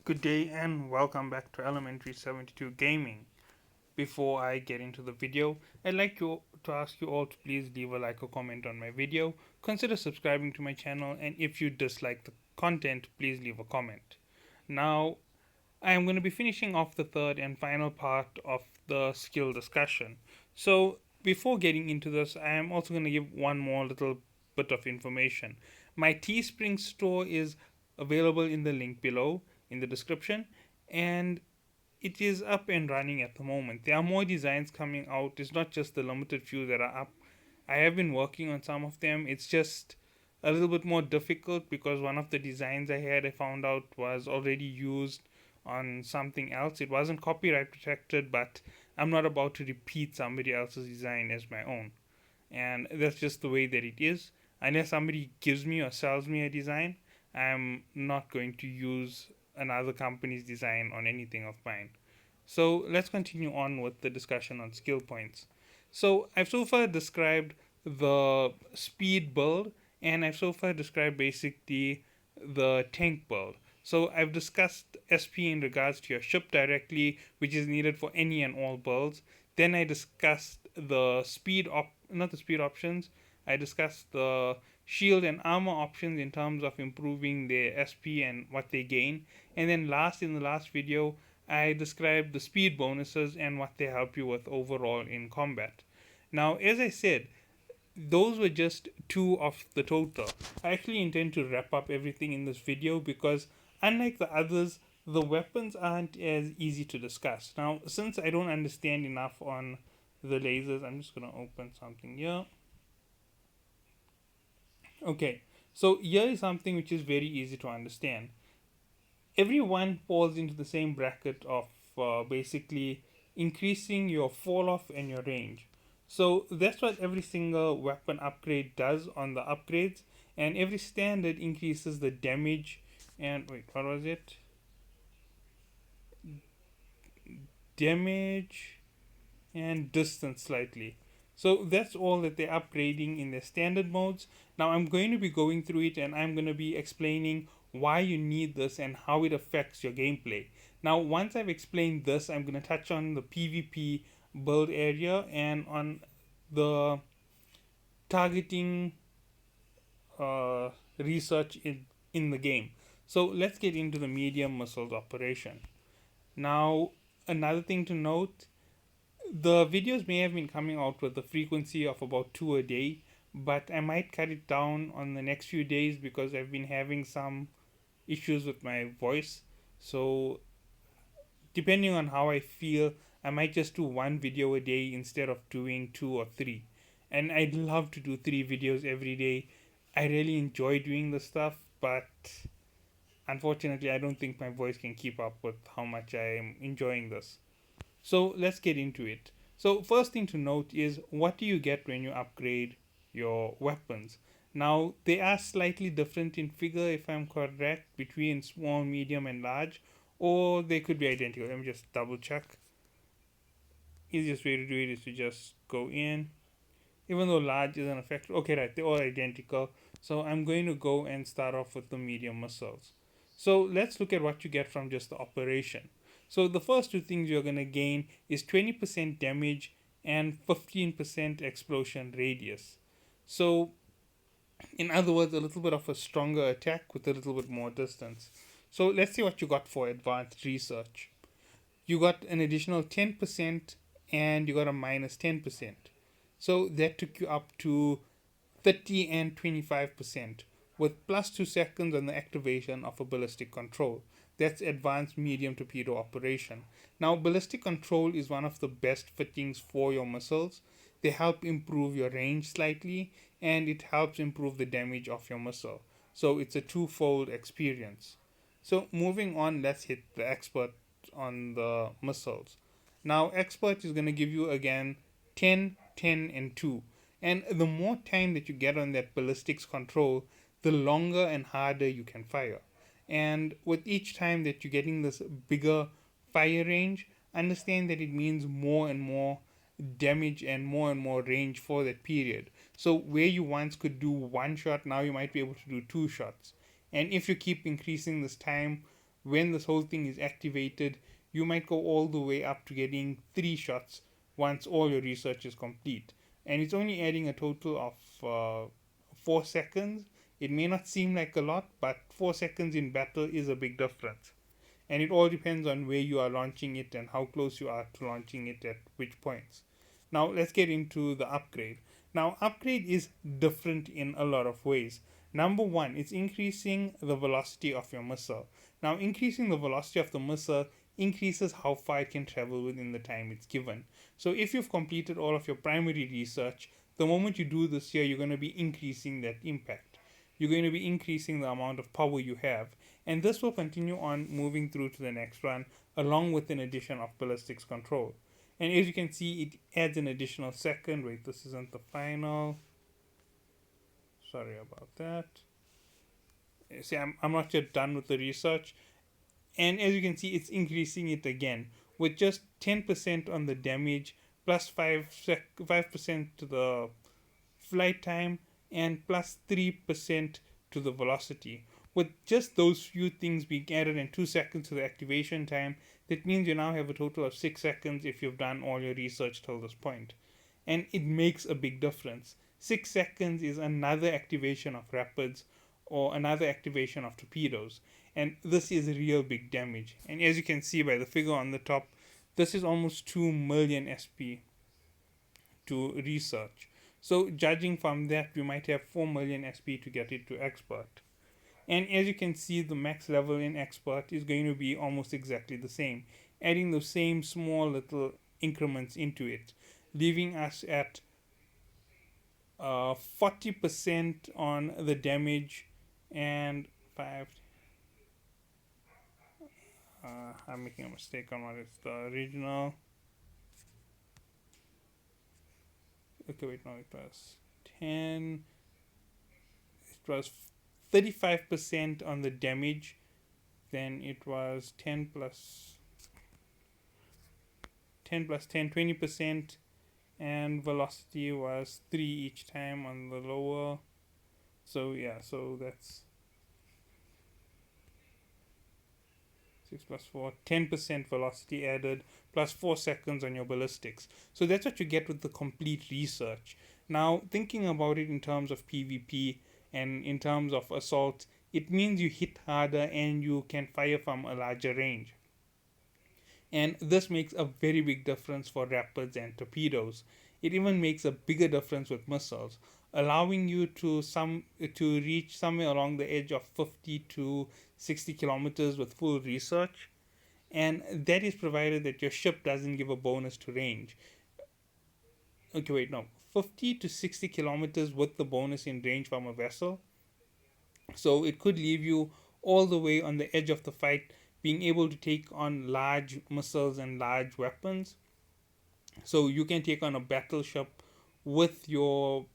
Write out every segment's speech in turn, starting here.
Good day and welcome back to Elementary 72 Gaming. Before I get into the video, I'd like to ask you all to please leave a like or comment on my video, consider subscribing to my channel, and if you dislike the content, please leave a comment. Now, I am going to be finishing off the third and final part of the skill discussion. So, before getting into this, I am also going to give one more little bit of information. My Teespring store is available in the link below in the description, and it is up and running at the moment. There are more designs coming out. It's not just the limited few that are up. I have been working on some of them. It's just a little bit more difficult because one of the designs I found out was already used on something else. It wasn't copyright protected, but I'm not about to repeat somebody else's design as my own. And that's just the way that it is. Unless somebody gives me or sells me a design, I'm not going to use another company's design on anything of mine. So let's continue on with the discussion on skill points. So I've so far described the speed build, and I've so far described basically the tank build. So I've discussed SP in regards to your ship directly, which is needed for any and all builds. Then I discussed the not the speed options. I discussed the shield and armor options in terms of improving their SP and what they gain. And then in the last video, I described the speed bonuses and what they help you with overall in combat. Now, as I said, those were just two of the total. I actually intend to wrap up everything in this video because, unlike the others, the weapons aren't as easy to discuss. Now, since I don't understand enough on the lasers, I'm just going to open something here. Okay, so here is something which is very easy to understand. Everyone falls into the same bracket of basically increasing your fall off and your range. So that's what every single weapon upgrade does on the upgrades, and every standard increases the damage and wait, what was it? Damage and distance slightly. So that's all that they're upgrading in their standard modes. Now I'm going to be going through it and I'm going to be explaining why you need this and how it affects your gameplay. Now once I've explained this, I'm going to touch on the PvP build area and on the targeting research in the game. So let's get into the medium missiles operation. Now another thing to note, the videos may have been coming out with a frequency of about 2 a day, but I might cut it down on the next few days because I've been having some issues with my voice. So, depending on how I feel, I might just do one video a day instead of doing two or three. And I'd love to do 3 videos every day. I really enjoy doing this stuff, but unfortunately, I don't think my voice can keep up with how much I am enjoying this. So let's get into it. So first thing to note is, what do you get when you upgrade your weapons? Now they are slightly different in figure, if I'm correct, between small, medium and large, or they could be identical. Let me just double check. Easiest way to do it is to just go in, even though large isn't affected. Okay, right, they're all identical. So I'm going to go and start off with the medium missiles. So let's look at what you get from just the operation. So the first two things you're going to gain is 20% damage and 15% explosion radius. So in other words, a little bit of a stronger attack with a little bit more distance. So let's see what you got for advanced research. You got an additional 10% and you got a minus 10%. So that took you up to 30 and 25% with plus 2 seconds on the activation of a ballistic control. That's advanced medium torpedo operation. Now, ballistic control is one of the best fittings for your missiles. They help improve your range slightly and it helps improve the damage of your missile. So it's a twofold experience. So moving on, let's hit the expert on the missiles. Now, expert is going to give you again 10, 10, and 2. And the more time that you get on that ballistics control, the longer and harder you can fire. And with each time that you're getting this bigger fire range, understand that it means more and more damage and more range for that period. So where you once could do one shot, now you might be able to do 2 shots. And if you keep increasing this time, when this whole thing is activated, you might go all the way up to getting 3 shots once all your research is complete. And it's only adding a total of 4 seconds. It may not seem like a lot, but 4 seconds in battle is a big difference. And it all depends on where you are launching it and how close you are to launching it at which points. Now let's get into the upgrade. Now, upgrade is different in a lot of ways. Number one, it's increasing the velocity of your missile. Now, increasing the velocity of the missile increases how far it can travel within the time it's given. So, if you've completed all of your primary research, the moment you do this here, you're going to be increasing that impact. You're going to be increasing the amount of power you have, and this will continue on moving through to the next run, along with an addition of ballistics control. And as you can see, it adds an additional second. Wait, this isn't the final. Sorry about that. See, I'm not yet done with the research. And as you can see, it's increasing it again with just 10% on the damage, plus 5% to the flight time, and plus 3% to the velocity. With just those few things being added and 2 seconds to the activation time, that means you now have a total of 6 seconds if you've done all your research till this point. And it makes a big difference. 6 seconds is another activation of rapids or another activation of torpedoes. And this is real big damage. And as you can see by the figure on the top, this is almost 2 million SP to research. So judging from that, we might have 4 million SP to get it to expert. And as you can see, the max level in expert is going to be almost exactly the same, adding those same small little increments into it, leaving us at 40% on the damage and 5. I'm making a mistake on what is the original. Okay, wait, no, it was 10. It was 35% on the damage, then it was 10 plus 10, 20%, and velocity was 3 each time on the lower. So yeah, so that's 6 plus 4, 10% velocity added, plus 4 seconds on your ballistics. So that's what you get with the complete research. Now, thinking about it in terms of PvP and in terms of assault, it means you hit harder and you can fire from a larger range. And this makes a very big difference for rapids and torpedoes. It even makes a bigger difference with missiles, allowing you to reach somewhere along the edge of 50 to 60 kilometers with full research, and that is provided that your ship doesn't give a bonus to range. Okay, wait, no, 50 to 60 kilometers with the bonus in range from a vessel. So it could leave you all the way on the edge of the fight, being able to take on large missiles and large weapons. So you can take on a battleship with your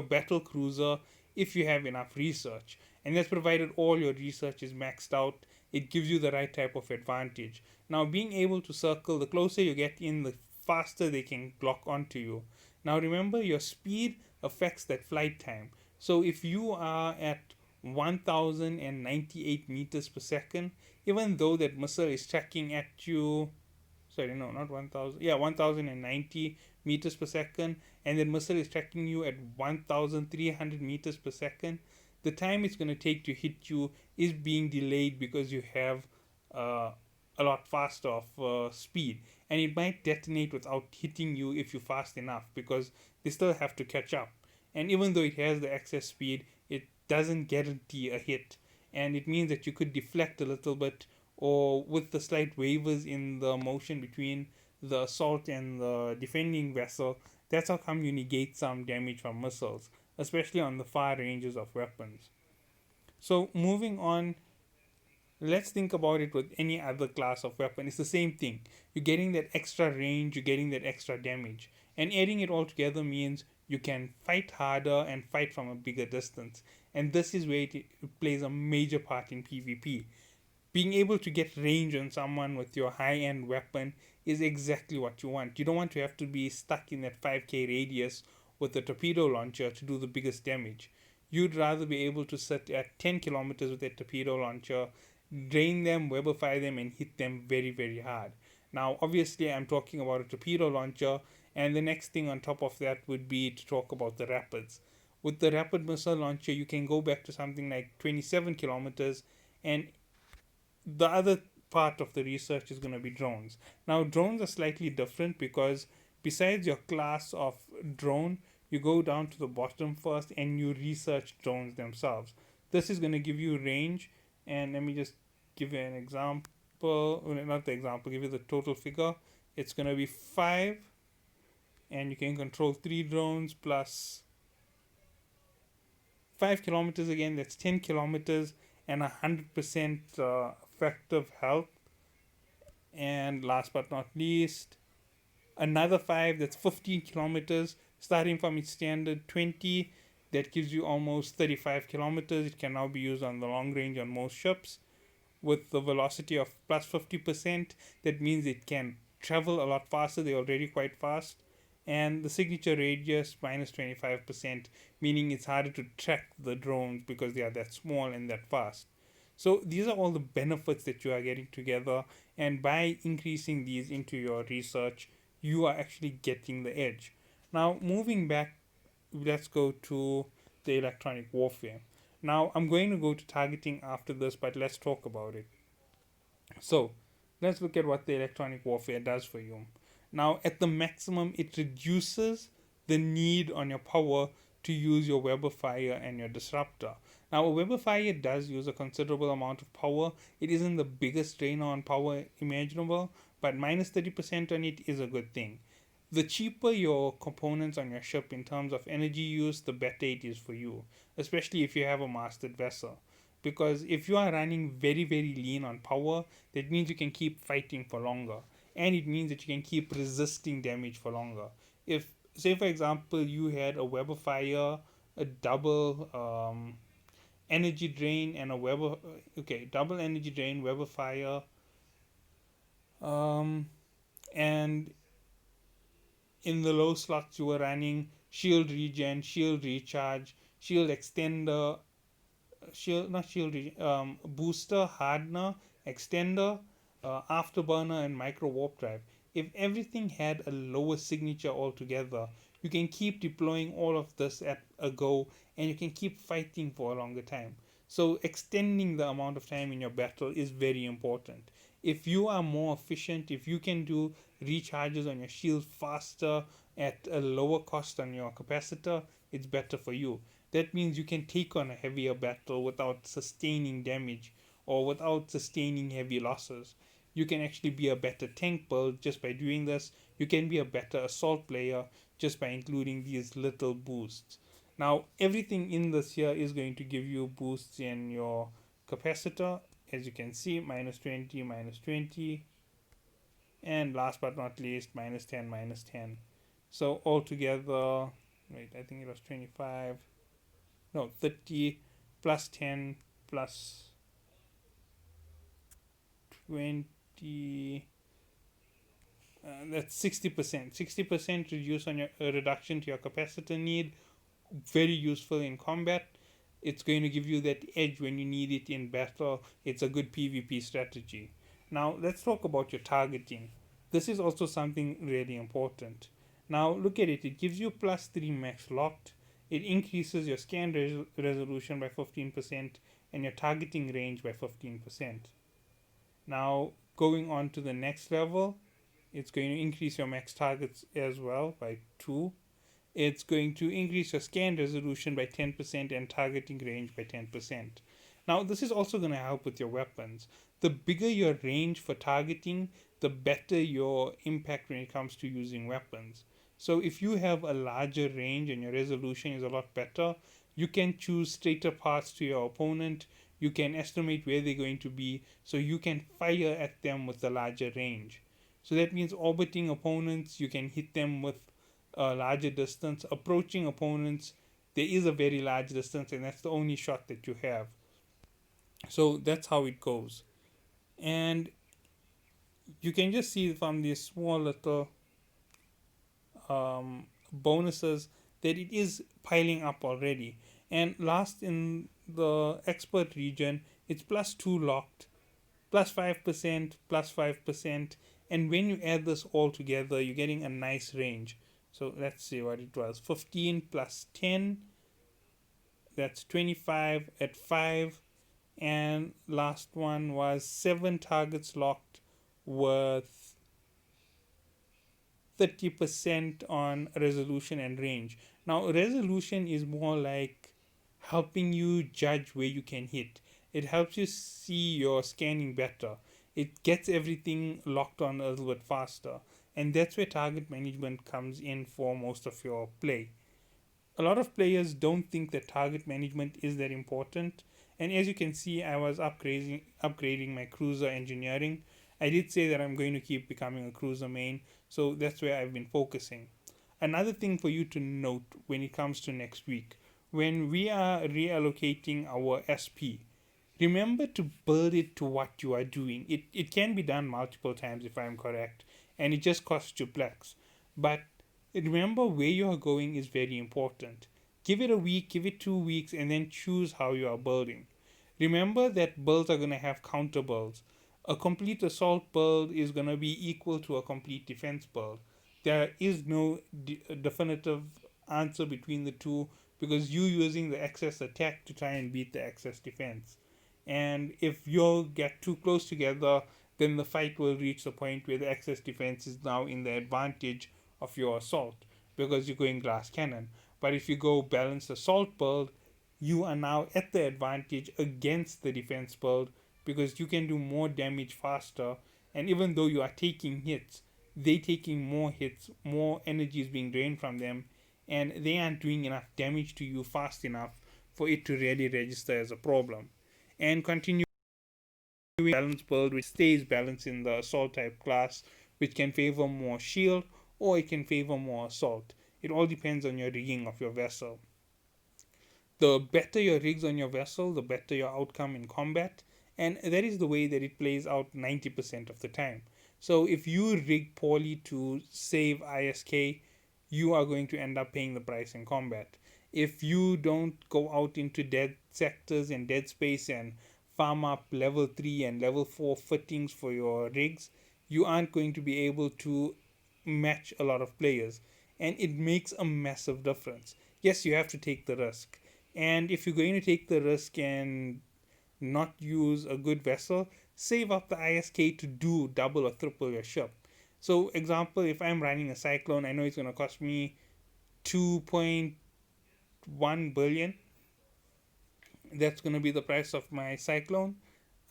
battle cruiser if you have enough research. And that's provided all your research is maxed out. It gives you the right type of advantage. Now, being able to circle, the closer you get in, the faster they can lock onto you. Now, remember, your speed affects that flight time. So if you are at 1098 meters per second, even though that missile is tracking at you, sorry, no, not 1000, yeah, 1090 meters per second, and the missile is tracking you at 1300 meters per second, the time it's going to take to hit you is being delayed because you have a lot faster of speed, and it might detonate without hitting you if you're fast enough, because they still have to catch up. And even though it has the excess speed, it doesn't guarantee a hit, and it means that you could deflect a little bit, or with the slight wavers in the motion between the assault and the defending vessel, that's how come you negate some damage from missiles, especially on the far ranges of weapons. So moving on, let's think about it with any other class of weapon. It's the same thing. You're getting that extra range, you're getting that extra damage, and adding it all together means you can fight harder and fight from a bigger distance. And this is where it plays a major part in PvP. Being able to get range on someone with your high-end weapon is exactly what you want. You don't want to have to be stuck in that 5k radius with a torpedo launcher to do the biggest damage. You'd rather be able to sit at 10 kilometers with a torpedo launcher drain them, weapify them, and hit them very, very hard. Now, obviously, I'm talking about a torpedo launcher, and the next thing on top of that would be to talk about the rapids. With the rapid missile launcher, you can go back to something like 27 kilometers, and the other part of the research is going to be drones. Now, drones are slightly different because besides your class of drone, you go down to the bottom first and you research drones themselves. This is going to give you range, and let me just give you an example. Not the example, give you the total figure. It's going to be 5, and you can control 3 drones plus 5 kilometers again, that's 10 kilometers and 100% effective health. And last but not least, another 5, that's 15 kilometers, starting from its standard 20, that gives you almost 35 kilometers. It can now be used on the long range on most ships with the velocity of plus 50%. That means it can travel a lot faster, they're already quite fast. And the signature radius minus 25%, meaning it's harder to track the drones because they are that small and that fast. So these are all the benefits that you are getting together, and by increasing these into your research, you are actually getting the edge. Now, moving back, let's go to the electronic warfare. Now, I'm going to go to targeting after this, but let's talk about it. So, let's look at what the electronic warfare does for you. Now, at the maximum, it reduces the need on your power to use your web of fire and your disruptor. Now, a web of fire does use a considerable amount of power. It isn't the biggest drainer on power imaginable, but minus 30% on it is a good thing. The cheaper your components on your ship in terms of energy use, the better it is for you, especially if you have a mastered vessel. Because if you are running very, very lean on power, that means you can keep fighting for longer, and it means that you can keep resisting damage for longer. If, say, for example, you had a web of fire, a double energy drain, and a web of, okay, double energy drain, web of fire, um, and in the low slots you were running shield regen, shield recharge, shield extender, shield not shield booster, hardener, extender, afterburner, and micro warp drive. If everything had a lower signature altogether, you can keep deploying all of this at a go, and you can keep fighting for a longer time. So extending the amount of time in your battle is very important. If you are more efficient, if you can do recharges on your shield faster at a lower cost on your capacitor, it's better for you. That means you can take on a heavier battle without sustaining damage or without sustaining heavy losses. You can actually be a better tank build just by doing this. You can be a better assault player just by including these little boosts. Now, everything in this here is going to give you boosts in your capacitor. As you can see, minus 20, minus 20, and last but not least, minus 10, minus 10. So altogether, wait, I think it was 25, no, 30 plus 10 plus 20, that's 60%. 60% reduce on your reduction to your capacitor need, very useful in combat. It's going to give you that edge when you need it in battle. It's a good PvP strategy. Now let's talk about your targeting. This is also something really important. Now look at it. It gives you plus 3 max locked. It increases your scan resolution by 15% and your targeting range by 15%. Now going on to the next level, it's going to increase your max targets as well by 2. It's going to increase your scan resolution by 10% and targeting range by 10%. Now, this is also going to help with your weapons. The bigger your range for targeting, the better your impact when it comes to using weapons. So, if you have a larger range and your resolution is a lot better, you can choose straighter paths to your opponent. You can estimate where they're going to be, so you can fire at them with a larger range. So, that means orbiting opponents, you can hit them with a larger distance. Approaching opponents, there is a very large distance, and that's the only shot that you have. So that's how it goes. And you can just see from these small little bonuses that it is piling up already. And last in the expert region, it's plus 2 locked, plus 5%, plus 5%. And when you add this all together, you're getting a nice range. So let's see what it was, 15 plus 10, that's 25 at 5. And last one was 7 targets locked worth 30% on resolution and range. Now, resolution is more like helping you judge where you can hit. It helps you see your scanning better. It gets everything locked on a little bit faster. And that's where target management comes in for most of your play. A lot of players don't think that target management is that important. And as you can see, I was upgrading my cruiser engineering. I did say that I'm going to keep becoming a cruiser main, so that's where I've been focusing. Another thing for you to note when it comes to next week, when we are reallocating our SP, remember to build it to what you are doing. It can be done multiple times if I'm correct, and it just costs you plex. But remember where you are going is very important. Give it a week, give it 2 weeks, and then choose how you are building. Remember that builds are going to have counter builds. A complete assault build is going to be equal to a complete defense build. There is no definitive answer between the two because you using the excess attack to try and beat the excess defense. And if you get too close together, then the fight will reach the point where the excess defense is now in the advantage of your assault because you're going glass cannon. But if you go balanced assault build, you are now at the advantage against the defense build because you can do more damage faster. And even though you are taking hits, they taking more hits, more energy is being drained from them, and they aren't doing enough damage to you fast enough for it to really register as a problem. And continue balance build which stays balanced in the assault type class, which can favor more shield or it can favor more assault. It all depends on your rigging of your vessel. The better your rigs on your vessel, the better your outcome in combat, and that is the way that it plays out 90% of the time. So if you rig poorly to save ISK, you are going to end up paying the price in combat. If you don't go out into dead sectors and dead space and farm up level 3 and level 4 fittings for your rigs, you aren't going to be able to match a lot of players, and it makes a massive difference. Yes, you have to take the risk, and if you're going to take the risk and not use a good vessel, save up the ISK to do double or triple your ship. So, example, if I'm running a Cyclone, I know it's going to cost me 2.1 billion. That's going to be the price of my Cyclone.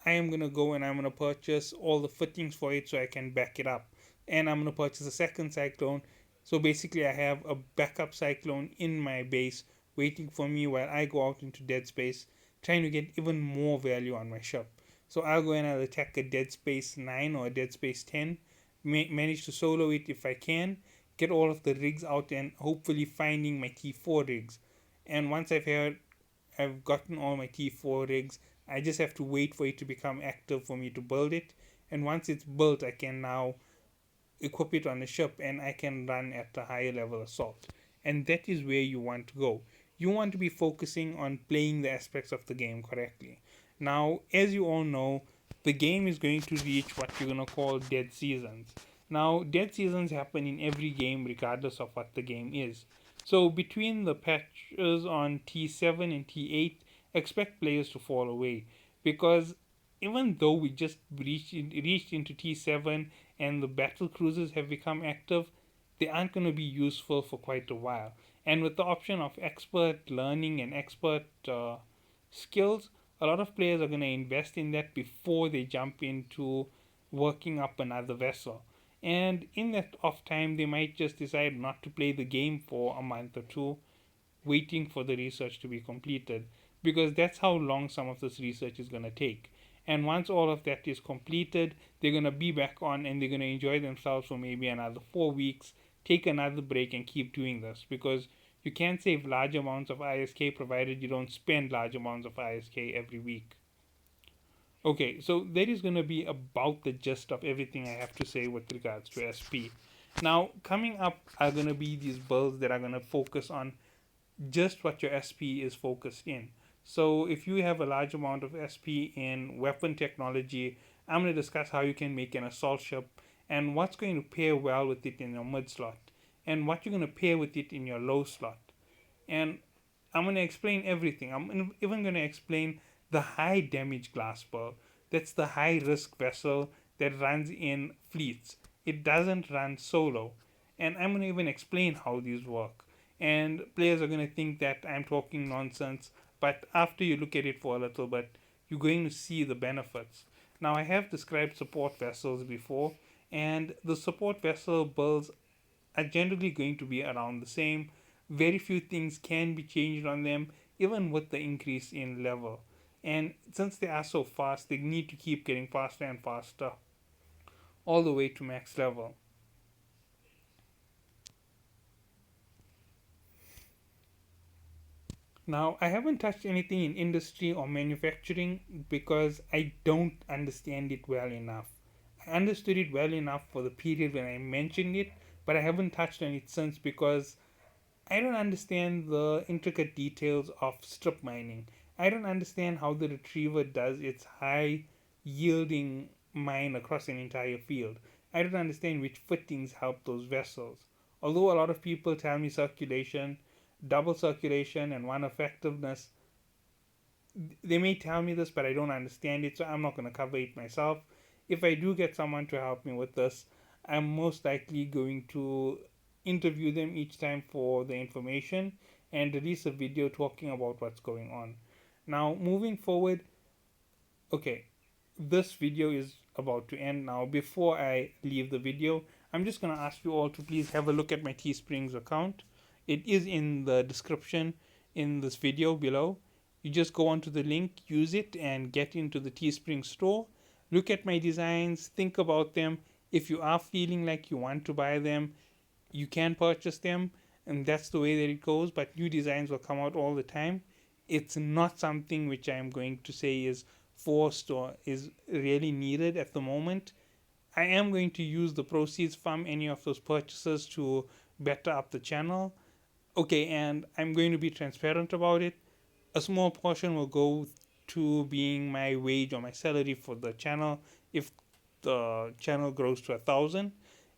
I am going to go and I'm going to purchase all the fittings for it so I can back it up. And I'm going to purchase a second Cyclone. So basically, I have a backup Cyclone in my base waiting for me while I go out into dead space, trying to get even more value on my ship. So I'll go and I'll attack a Dead Space 9 or a Dead Space 10, manage to solo it if I can, get all of the rigs out and hopefully finding my T4 rigs. And once I've gotten all my T4 rigs, I just have to wait for it to become active for me to build it. And once it's built, I can now equip it on the ship and I can run at a higher level assault. And that is where you want to go. You want to be focusing on playing the aspects of the game correctly. Now, as you all know, the game is going to reach what you're going to call dead seasons. Now, dead seasons happen in every game regardless of what the game is. So, between the patches on T7 and T8, expect players to fall away because even though we just reached into T7 and the battle cruisers have become active, they aren't going to be useful for quite a while. And with the option of expert learning and expert skills, a lot of players are going to invest in that before they jump into working up another vessel. And in that off time, they might just decide not to play the game for a month or two, waiting for the research to be completed, because that's how long some of this research is going to take. And once all of that is completed, they're going to be back on and they're going to enjoy themselves for maybe another 4 weeks, take another break, and keep doing this because you can save large amounts of ISK provided you don't spend large amounts of ISK every week. Okay, so that is going to be about the gist of everything I have to say with regards to SP. Now, coming up are going to be these builds that are going to focus on just what your SP is focused in. So if you have a large amount of SP in weapon technology, I'm going to discuss how you can make an assault ship and what's going to pair well with it in your mid slot and what you're going to pair with it in your low slot. And I'm going to explain everything. I'm even going to explain the high damage glass pearl. That's the high risk vessel that runs in fleets. It doesn't run solo. And I'm going to even explain how these work. And players are going to think that I'm talking nonsense, but after you look at it for a little bit, you're going to see the benefits. Now, I have described support vessels before, and the support vessel builds are generally going to be around the same. Very few things can be changed on them, even with the increase in level. And since they are so fast, they need to keep getting faster and faster all the way to max level. Now, I haven't touched anything in industry or manufacturing because I don't understand it well enough. I understood it well enough for the period when I mentioned it, but I haven't touched on it since because I don't understand the intricate details of strip mining. I don't understand how the retriever does its high yielding mine across an entire field. I don't understand which fittings help those vessels. Although a lot of people tell me circulation, double circulation, and one effectiveness, they may tell me this, but I don't understand it, so I'm not going to cover it myself. If I do get someone to help me with this, I'm most likely going to interview them each time for the information and release a video talking about what's going on. Now, moving forward, okay, this video is about to end now. Before I leave the video, I'm just going to ask you all to please have a look at my Teesprings account. It is in the description in this video below. You just go onto the link, use it, and get into the Teespring store. Look at my designs, think about them. If you are feeling like you want to buy them, you can purchase them, and that's the way that it goes. But new designs will come out all the time. It's not something which I'm going to say is forced or is really needed at the moment. I am going to use the proceeds from any of those purchases to better up the channel. Okay, and I'm going to be transparent about it. A small portion will go to being my wage or my salary for the channel if the channel grows to 1,000,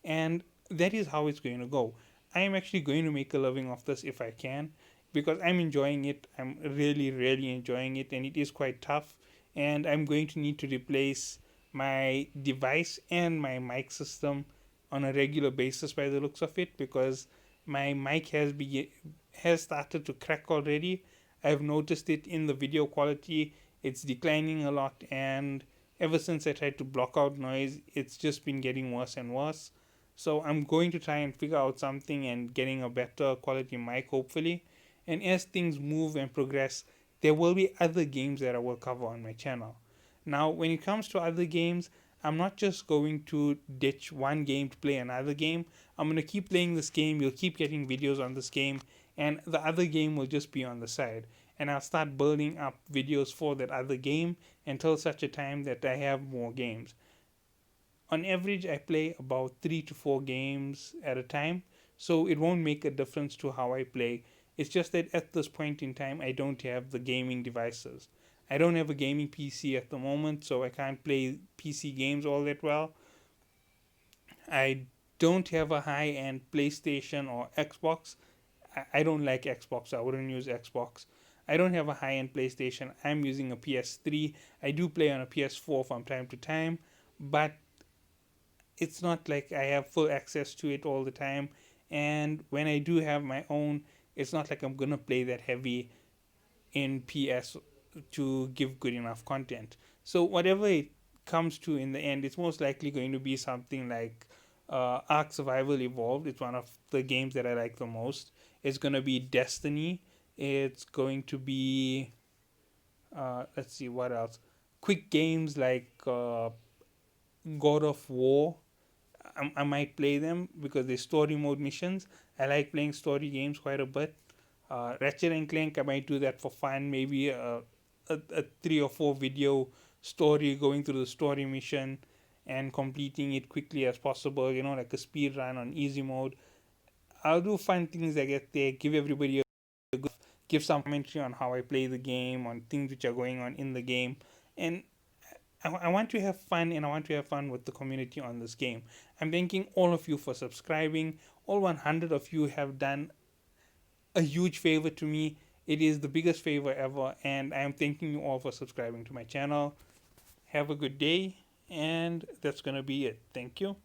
and that is how it's going to go. I am actually going to make a living off this if I can because I'm enjoying it. I'm really enjoying it, and it is quite tough. And I'm going to need to replace my device and my mic system on a regular basis by the looks of it because my mic has started to crack already. I've noticed it in the video quality. It's declining a lot, and ever since I tried to block out noise, it's just been getting worse and worse. So I'm going to try and figure out something and getting a better quality mic, hopefully. And as things move and progress, there will be other games that I will cover on my channel. Now, when it comes to other games, I'm not just going to ditch one game to play another game. I'm going to keep playing this game. You'll keep getting videos on this game, and the other game will just be on the side. And I'll start building up videos for that other game until such a time that I have more games. On average, I play about 3 to 4 games at a time, so it won't make a difference to how I play. It's just that at this point in time, I don't have the gaming devices. I don't have a gaming PC at the moment, so I can't play PC games all that well. I don't have a high end PlayStation or Xbox. I don't like Xbox. I wouldn't use Xbox. I don't have a high end PlayStation. I'm using a PS3. I do play on a PS4 from time to time, but it's not like I have full access to it all the time. And when I do have my own, it's not like I'm gonna play that heavy in PS to give good enough content. So whatever it comes to in the end, it's most likely going to be something like Ark Survival Evolved. It's one of the games that I like the most. It's gonna be Destiny. It's going to be let's see what else. Quick games like God of War. I might play them because they're story mode missions. I like playing story games quite a bit. Ratchet and Clank, I might do that for fun. Maybe a 3 or 4 video story going through the story mission and completing it quickly as possible. You know, like a speed run on easy mode. I'll do fun things I get there. Give everybody a good, give some commentary on how I play the game, on things which are going on in the game, and I want to have fun, and I want to have fun with the community on this game. I'm thanking all of you for subscribing. All 100 of you have done a huge favor to me. It is the biggest favor ever, and I am thanking you all for subscribing to my channel. Have a good day, and that's gonna be it. Thank you.